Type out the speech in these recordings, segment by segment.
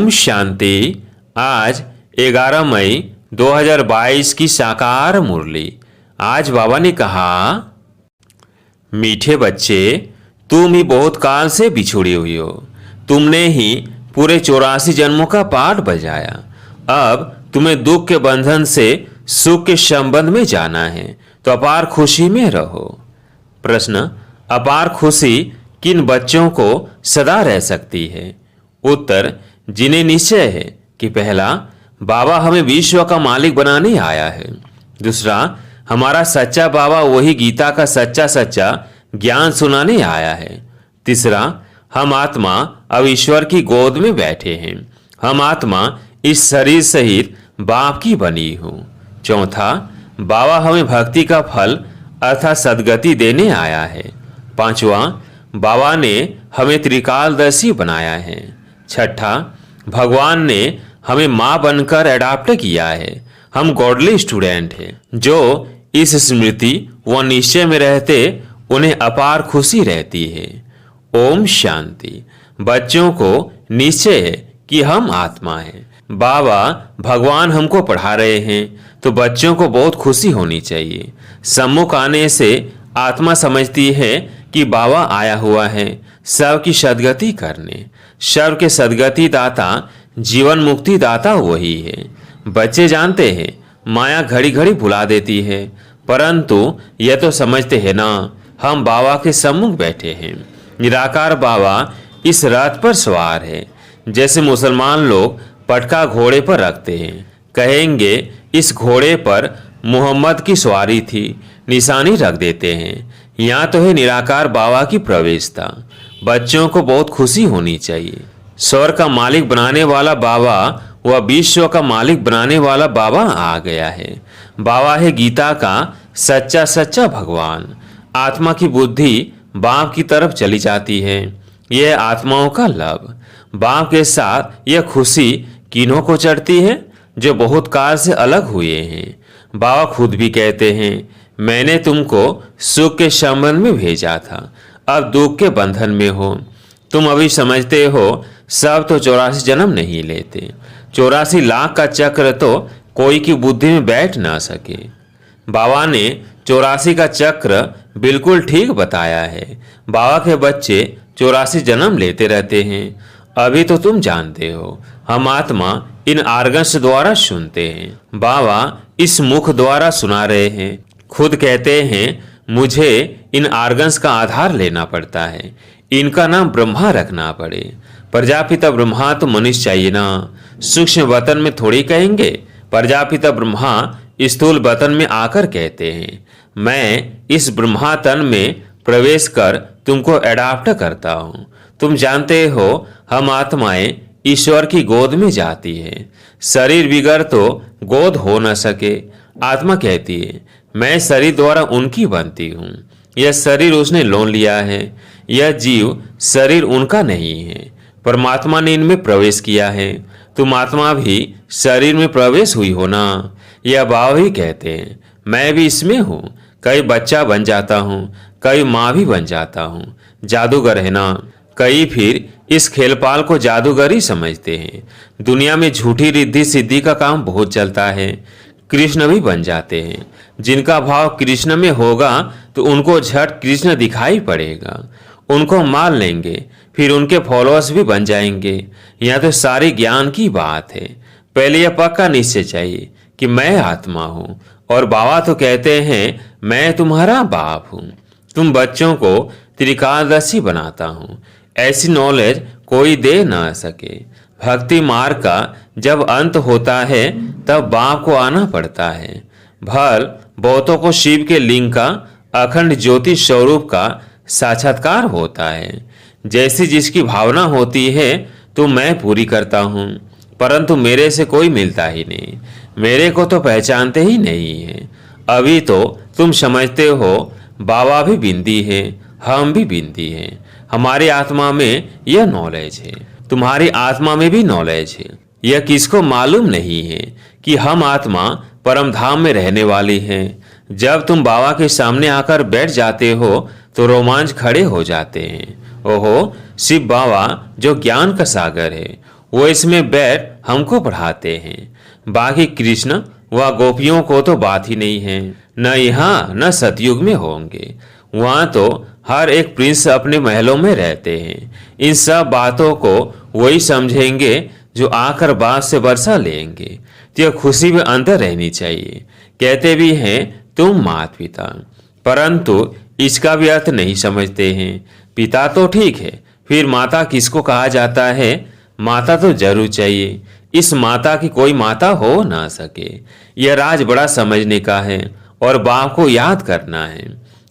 ओम शांति। आज 11 मई 2022 की साकार मुरली। आज बाबा ने कहा, मीठे बच्चे, तुम ही बहुत काल से बिछुड़ी हुई हो। तुमने ही पूरे 84 जन्मों का पाठ बजाया। अब तुम्हें दुख के बंधन से सुख के संबंध में जाना है, तो अपार खुशी में रहो। प्रश्न, अपार खुशी किन बच्चों को सदा रह सकती है? उत्तर, जिन्हें निश्चय है कि पहला, बाबा हमें विश्व का मालिक बनाने आया है। दूसरा, हमारा सच्चा बाबा वही गीता का सच्चा सच्चा ज्ञान सुनाने आया है। तीसरा, हम आत्मा अब ईश्वर की गोद में बैठे हैं। हम आत्मा इस शरीर सहित बाप की बनी हूँ। चौथा, बाबा हमें भक्ति का फल अर्थात सद्गति देने आया है। पांचवा, बाबा ने हमें त्रिकालदर्शी बनाया है। छठा, भगवान ने हमें माँ बनकर अडॉप्ट किया है। हम गॉडली स्टूडेंट हैं। जो इस स्मृति व निश्चय में रहते, उन्हें अपार खुशी रहती है। ओम शांति। बच्चों को निश्चय है कि हम आत्मा हैं। बाबा भगवान हमको पढ़ा रहे हैं, तो बच्चों को बहुत खुशी होनी चाहिए। सम्मुख आने से आत्मा समझती है कि बाबा आया हुआ है सब की सद्गति करने। सर्व के सद्गति दाता, जीवन मुक्ति दाता वही है। बच्चे जानते हैं माया घड़ी घड़ी भुला देती है, परंतु यह तो समझते हैं ना, हम बाबा के सम्मुख बैठे हैं। निराकार बाबा इस रथ पर सवार है। जैसे मुसलमान लोग पटका घोड़े पर रखते हैं, कहेंगे इस घोड़े पर मोहम्मद की सवारी थी, निशानी रख देते हैं। यहाँ तो है निराकार बाबा की प्रवेशता। बच्चों को बहुत खुशी होनी चाहिए। स्वर्ग का मालिक बनाने वाला बाबा व विश्व का मालिक बनाने वाला बाबा आ गया है। बाबा है गीता का सच्चा सच्चा भगवान। आत्मा की बुद्धि बाप की तरफ चली जाती है। यह आत्माओं का लाभ। बाप के साथ यह खुशी किन्हों को चढ़ती है? जो बहुत काल से अलग हुए हैं। बाबा खुद भी कहते हैं, मैंने तुमको सुख के संबंध में भेजा था, अब दुख के बंधन में हो। तुम अभी समझते हो सब तो 84 जन्म नहीं लेते। 84 लाख का चक्र तो कोई की बुद्धि में बैठ ना सके। बाबा ने 84 का चक्र बिल्कुल ठीक बताया है। बाबा के बच्चे 84 जन्म लेते रहते हैं। अभी तो तुम जानते हो, हम आत्मा इन आर्गन्स द्वारा सुनते हैं। बाबा इस मुख द्वारा सुना रहे हैं। खुद कहते हैं, मुझे इन आर्गन्स का आधार लेना पड़ता है। इनका नाम ब्रह्मा रखना पड़े। प्रजापिता ब्रह्मा तो मनुष्य चाहिए ना। सूक्ष्म वतन में थोड़ी कहेंगे। प्रजापिता ब्रह्मा स्थूल वतन में आकर कहते हैं, मैं इस ब्रह्मा तन में प्रवेश कर तुमको अडॉप्ट करता हूँ। तुम जानते हो हम आत्माएं ईश्वर की गोद में जाती है। शरीर बिगर तो गोद हो न सके। आत्मा कहती है, मैं शरीर द्वारा उनकी बनती हूँ। यह शरीर उसने लोन लिया है। यह जीव शरीर उनका नहीं है। परमात्मा ने इनमें प्रवेश किया है। तुम आत्मा भी शरीर में प्रवेश हुई हो ना। यह बाबा ही कहते हैं, मैं भी इसमें हूँ। कई बच्चा बन जाता हूँ, कई माँ भी बन जाता हूँ। जादूगर है ना। कई फिर इस खेलपाल को जादूगर ही समझते हैं। दुनिया में झूठी रिद्धि सिद्धि का काम बहुत चलता है। कृष्ण भी बन जाते हैं। जिनका भाव कृष्ण में होगा तो उनको झट कृष्ण दिखाई पड़ेगा। उनको मान लेंगे, फिर उनके फॉलोअर्स भी बन जाएंगे। यह तो सारी ज्ञान की बात है। पहले यह पक्का निश्चय चाहिए कि मैं आत्मा हूँ। और बाबा तो कहते हैं, मैं तुम्हारा बाप हूँ। तुम बच्चों को त्रिकालदर्शी बनाता हूँ। ऐसी नॉलेज कोई दे ना सके। भक्ति मार्ग का जब अंत होता है, तब बाप को आना पड़ता है। भल बहुतों को शिव के लिंग का अखंड ज्योति स्वरूप का साक्षात्कार होता है। जैसी जिसकी भावना होती है तो मैं पूरी करता हूँ, परंतु मेरे से कोई मिलता ही नहीं। मेरे को तो पहचानते ही नहीं है। अभी तो तुम समझते हो बाबा भी बिंदी है, हम भी बिंदी हैं। हमारी आत्मा में यह नॉलेज है, तुम्हारी आत्मा में भी नॉलेज है। यह किसको मालूम नहीं है कि हम आत्मा परम धाम में रहने वाली हैं। जब तुम बाबा के सामने आकर बैठ जाते हो तो रोमांच खड़े हो जाते हैं। ओहो, शिव बाबा जो ज्ञान का सागर है, वो इसमें बैठ हमको पढ़ाते हैं। बाकी कृष्ण व गोपियों को तो बात ही नहीं है, न यहाँ न सतयुग में होंगे। वहाँ तो हर एक प्रिंस अपने महलों में रहते हैं। इन सब बातों को वही समझेंगे जो आकर बात से बरसा लेंगे। तो यह खुशी में अंतर रहनी चाहिए। कहते भी हैं तुम माता पिता, परंतु इसका भी अर्थ नहीं समझते हैं। पिता तो ठीक है, फिर माता किसको कहा जाता है? माता तो जरूर चाहिए। इस माता की कोई माता हो ना सके। यह राज बड़ा समझने का है और बाप को याद करना है।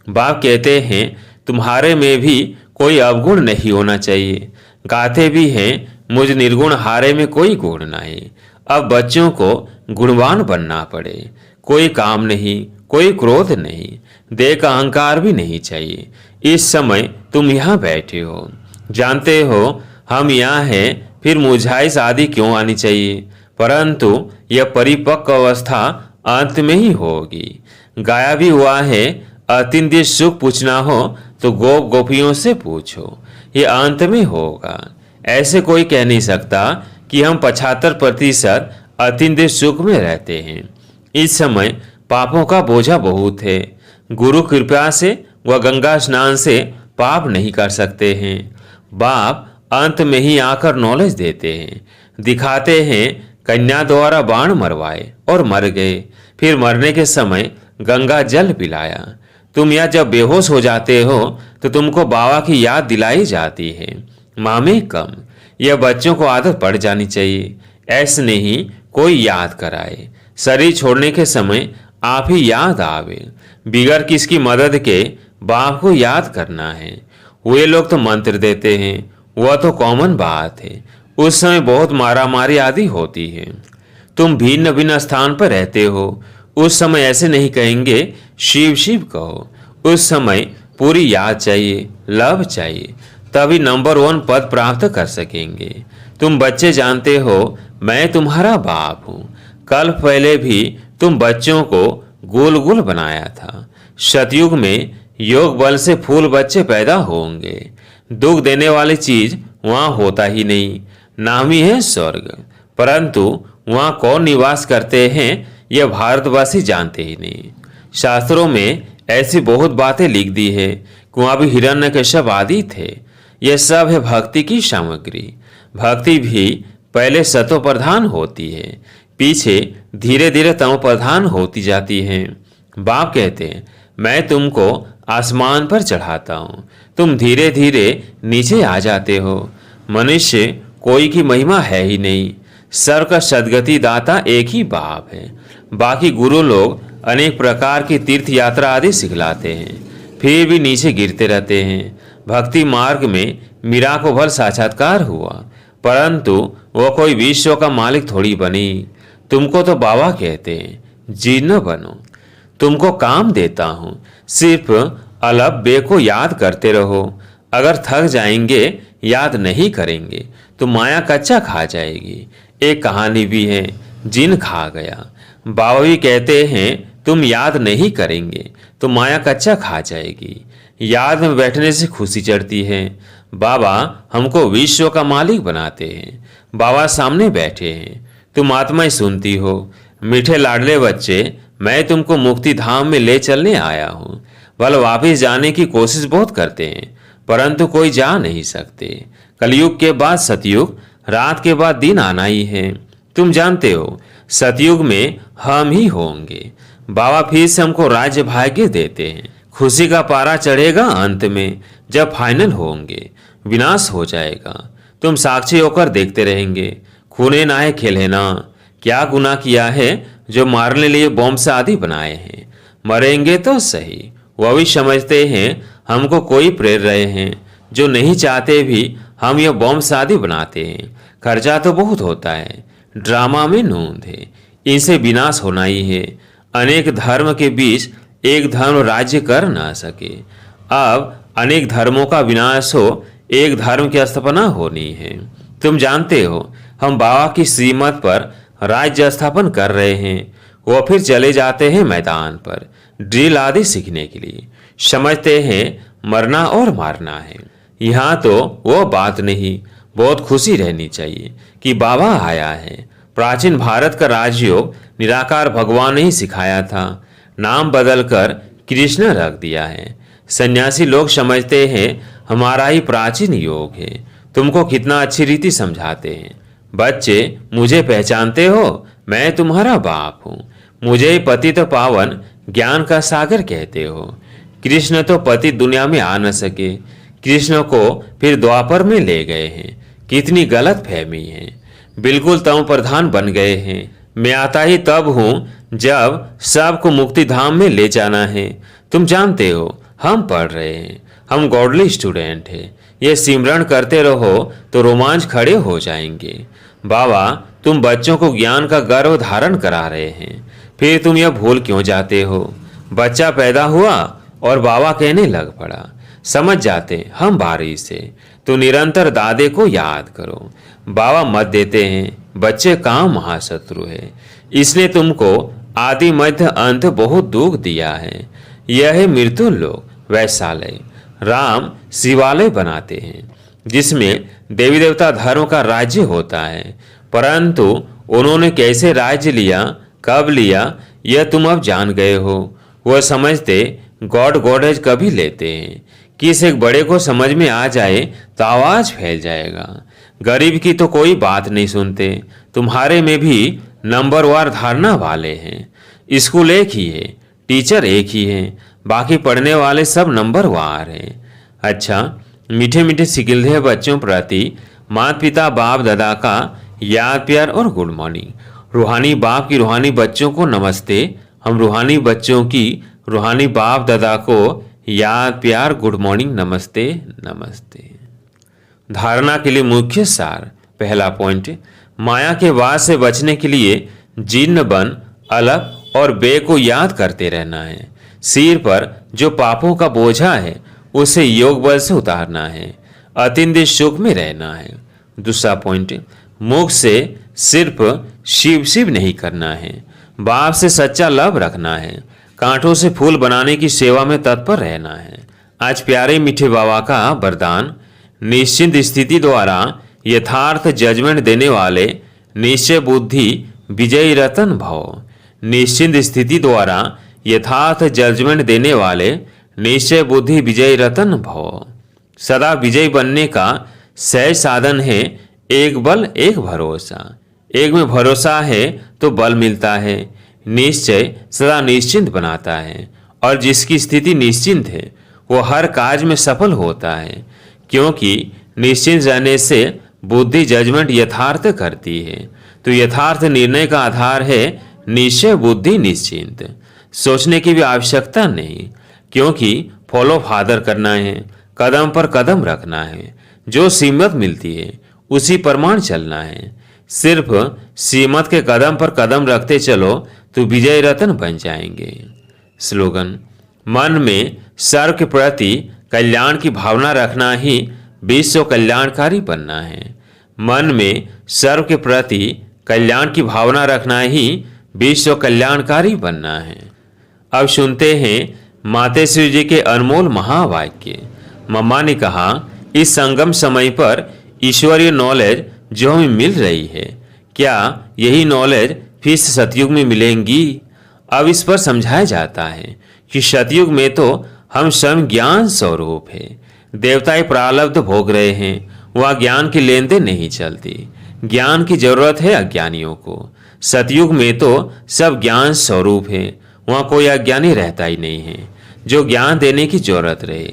बाप कहते हैं तुम्हारे में भी कोई अवगुण नहीं होना चाहिए। गाते भी हैं मुझ निर्गुण हारे में कोई गुण नहीं। अब बच्चों को गुणवान बनना पड़े। कोई काम नहीं, कोई क्रोध नहीं, देह का अहंकार भी नहीं चाहिए। इस समय तुम यहाँ बैठे हो, जानते हो हम यहाँ हैं, फिर मुझाइश आदि क्यों आनी चाहिए? परंतु यह परिपक्व अवस्था अंत में ही होगी। गाया भी हुआ है, अतिंद्रिय सुख पूछना हो तो गोप गोपियों से पूछो, ये अंत में होगा। ऐसे कोई कह नहीं सकता कि हम 75% अतिंद्रिय सुख में रहते हैं। इस समय पापों का बोझा बहुत है। गुरु कृपा से व गंगा स्नान से पाप नहीं कर सकते हैं। बाप अंत में ही आकर नॉलेज देते हैं, दिखाते हैं कन्या द्वारा बाण मरवाए और मर गए, फिर मरने के समय गंगा जल पिलाया। तुम यह जब बेहोश हो जाते हो तो तुमको बाबा की याद दिलाई जाती है। मामे कम, यह बच्चों को आदत पड़ जानी चाहिए। ऐसे नहीं कोई याद कराए, शरीर छोड़ने के समय आप ही याद आवे। बिगर किसकी मदद के बाप को याद करना है। वे लोग तो मंत्र देते हैं, वह तो कॉमन बात है। उस समय बहुत मारामारी आदि होती है। तुम भिन्न भिन्न स्थान पर रहते हो, उस समय ऐसे नहीं कहेंगे शिव शिव कहो। उस समय पूरी याद चाहिए, लव चाहिए, तभी नंबर 1 पद प्राप्त कर सकेंगे। तुम बच्चे जानते हो मैं तुम्हारा बाप हूँ। कल पहले भी तुम बच्चों को गोल गोल बनाया था। सतयुग में योग बल से फूल बच्चे पैदा होंगे। दुख देने वाली चीज वहाँ होता ही नहीं। नाम ही है स्वर्ग, परंतु वहाँ कौन निवास करते हैं यह भारतवासी जानते ही नहीं। शास्त्रों में ऐसी बहुत बातें लिख दी है कि वहाँ भी हिरण्यकश्यप आदि थे। यह सब है भक्ति की सामग्री। भक्ति भी पहले सतो प्रधान होती है, पीछे धीरे धीरे तमो प्रधान होती जाती है। बाप कहते हैं मैं तुमको आसमान पर चढ़ाता हूँ, तुम धीरे धीरे नीचे आ जाते हो। मनुष्य कोई की महिमा है ही नहीं। सर्व का सदगति दाता एक ही बाप है। बाकी गुरु लोग अनेक प्रकार की तीर्थ यात्रा आदि सिखलाते हैं, फिर भी नीचे गिरते रहते हैं। भक्ति मार्ग में मीरा को भर साक्षात्कार हुआ, परंतु वो कोई विश्व का मालिक थोड़ी बनी। तुमको तो बाबा कहते हैं जी न बनो। तुमको काम देता हूँ, सिर्फ अलग बे को याद करते रहो। अगर थक जाएंगे, याद नहीं करेंगे तो माया कच्चा खा जाएगी। एक कहानी भी है, जिन खा गया। बाबा भी कहते हैं तुम याद नहीं करेंगे तो माया कच्चा खा जाएगी। याद में बैठने से खुशी चढ़ती है। बाबा हमको विश्व का मालिक बनाते हैं। बाबा सामने बैठे हैं, तुम आत्माएं सुनती हो। मीठे लाडले बच्चे, मैं तुमको मुक्ति धाम में ले चलने आया हूँ। बल वापिस जाने की कोशिश बहुत करते हैं, परंतु कोई जा नहीं सकते। कलयुग के बाद सतयुग, रात के बाद दिन आना ही है। तुम जानते हो सतयुग में हम ही होंगे। बाबा फिर से हमको राज्य भाग्य देते हैं। खुशी का पारा चढ़ेगा अंत में, जब फाइनल होंगे। विनाश हो जाएगा, तुम साक्षी होकर देखते रहेंगे। खूने ना है खेले ना। क्या गुनाह किया है जो मारने लिए बॉम्ब से आदि बनाए हैं? मरेंगे तो सही। वह भी समझते हैं हमको कोई प्रेर रहे हैं, जो नहीं चाहते भी हम यह बॉम्ब शादी बनाते हैं। खर्चा तो बहुत होता है, ड्रामा में नूंद है। इनसे विनाश होना ही है। अनेक धर्म के बीच एक धर्म राज्य कर ना सके। अब अनेक धर्मों का विनाश हो, एक धर्म की स्थापना होनी है। तुम जानते हो हम बाबा की श्रीमत पर राज्य स्थापन कर रहे हैं। वो फिर चले जाते हैं मैदान पर ड्रिल आदि सीखने के लिए। समझते हैं मरना और मारना है। यहाँ तो वो बात नहीं। बहुत खुशी रहनी चाहिए कि बाबा आया है। प्राचीन भारत का राजयोग निराकार भगवान ने ही सिखाया था, नाम बदलकर कृष्ण रख दिया है। सन्यासी लोग समझते हैं हमारा ही प्राचीन योग है। तुमको कितना अच्छी रीति समझाते हैं। बच्चे, मुझे पहचानते हो? मैं तुम्हारा बाप हूँ। मुझे ही पतित पावन ज्ञान का सागर कहते हो। कृष्ण तो पतित दुनिया में आ न सके, कृष्ण को फिर द्वापर में ले गए हैं। कितनी गलत फहमी है। बिल्कुल तम प्रधान बन गए हैं। मैं आता ही तब हूँ जब सबको मुक्ति धाम में ले जाना है। तुम जानते हो हम पढ़ रहे हैं, हम गॉडली स्टूडेंट हैं। ये सिमरन करते रहो तो रोमांच खड़े हो जाएंगे। बाबा, तुम बच्चों को ज्ञान का गर्व धारण करा रहे हैं, फिर तुम यह भूल क्यों जाते हो? बच्चा पैदा हुआ और बाबा कहने लग पड़ा। समझ जाते हम बारी से, तो निरंतर दादे को याद करो। बाबा मत देते हैं, बच्चे काम महाशत्रु है। इसने तुमको आदि मध्य अंत बहुत दुख दिया है। यह है मृत्यु लोक वैशालय। राम शिवालय बनाते हैं जिसमें देवी देवता धर्म का राज्य होता है, परंतु उन्होंने कैसे राज्य लिया, कब लिया, यह तुम अब जान गए हो। वह समझते गॉड गॉडेज कभी लेते हैं। किस एक बड़े को समझ में आ जाए तो आवाज फैल जाएगा। गरीब की तो कोई बात नहीं सुनते। तुम्हारे में भी नंबरवार धारणा वाले हैं। स्कूल एक ही है, टीचर एक ही है, बाकी पढ़ने वाले सब नंबरवार हैं। अच्छा, मीठे मीठे सिकिलधे बच्चों प्रति माता पिता बाप दादा का याद प्यार और गुड मॉर्निंग। रूहानी बाप की रूहानी बच्चों को नमस्ते। हम रूहानी बच्चों की रूहानी बाप दादा को याद प्यार गुड मॉर्निंग नमस्ते नमस्ते। धारणा के लिए मुख्य सार। पहला पॉइंट, माया के वास से बचने के लिए जिन्न बन अलग और बे को याद करते रहना है। सिर पर जो पापों का बोझा है उसे योग बल से उतारना है। अतिंद्रिय सुख में रहना है। दूसरा पॉइंट, मुख से सिर्फ शिव शिव नहीं करना है, बाप से सच्चा लव रखना है। कांटों से फूल बनाने की सेवा में तत्पर रहना है। आज प्यारे मीठे बाबा का वरदान, निश्चिंत स्थिति द्वारा यथार्थ जजमेंट देने वाले निश्चय बुद्धि विजयी रतन भव। निश्चिंत स्थिति द्वारा यथार्थ जजमेंट देने वाले निश्चय बुद्धि विजयी रतन भव। सदा विजयी बनने का सहज साधन है एक बल एक भरोसा। एक में भरोसा है तो बल मिलता है। निश्चय सदा निश्चिंत बनाता है और जिसकी स्थिति निश्चिंत है वो हर कार्य में सफल होता है, क्योंकि निश्चिंत रहने से बुद्धि जजमेंट यथार्थ करती है। तो यथार्थ निर्णय का आधार है निश्चय बुद्धि निश्चिंत। सोचने की भी आवश्यकता नहीं, क्योंकि फॉलो फादर करना है, कदम पर कदम रखना है। जो सीमत मिलती है उसी प्रमाण चलना है। सिर्फ सीमत के कदम पर कदम रखते चलो तो विजय रतन बन जाएंगे। स्लोगन, मन में सर्व के प्रति कल्याण की भावना रखना ही विश्व कल्याणकारी बनना है। मन में सर्व के प्रति कल्याण की भावना रखना ही विश्व कल्याणकारी बनना है। अब सुनते हैं मातेश्वरी जी के अनमोल महावाक्य। मम्मा ने कहा, इस संगम समय पर ईश्वरीय नॉलेज जो हमें मिल रही है, क्या यही नॉलेज फिर सतयुग में मिलेंगी? अब इस पर समझाया जाता है कि सतयुग में तो हम स्वयं ज्ञान स्वरूप है। देवताएं प्रारब्ध भोग रहे हैं, वह ज्ञान की लेन देन नहीं चलती। ज्ञान की जरूरत है अज्ञानियों को। सतयुग में तो सब ज्ञान स्वरूप है, वहाँ कोई अज्ञानी रहता ही नहीं है जो ज्ञान देने की जरूरत रहे।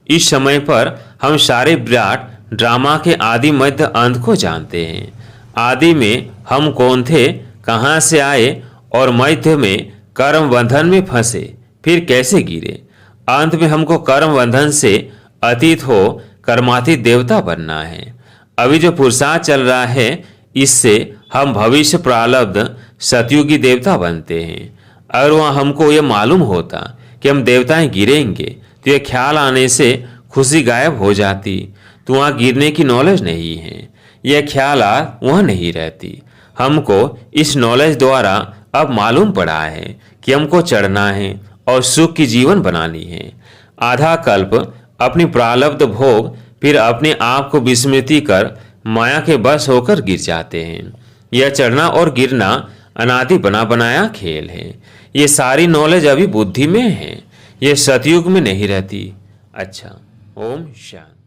इस समय पर हम सारे विराट ड्रामा के आदि मध्य अंत को जानते हैं। आदि में हम कौन थे, कहाँ से आए और मध्य में कर्म बंधन में फंसे, फिर कैसे गिरे। अंत में हमको कर्म बंधन से अतीत हो कर्मातीत देवता बनना है। अभी जो पुरुषार्थ चल रहा है इससे हम भविष्य प्रारब्ध सतयुगी देवता बनते हैं। अगर वहाँ हमको ये मालूम होता कि हम देवताएं गिरेंगे तो ये ख्याल आने से खुशी गायब हो जाती। तो वहाँ गिरने की नॉलेज नहीं है, यह ख्यालात वहाँ नहीं रहती। हमको इस नॉलेज द्वारा अब मालूम पड़ा है कि हमको चढ़ना है और सुख की जीवन बनानी है। आधा कल्प अपनी प्रारब्ध भोग फिर अपने आप को विस्मृति कर माया के बस होकर गिर जाते हैं। यह चढ़ना और गिरना अनादि बना बनाया खेल है। ये सारी नॉलेज अभी बुद्धि में है, ये सतयुग में नहीं रहती। अच्छा, ओम शांति।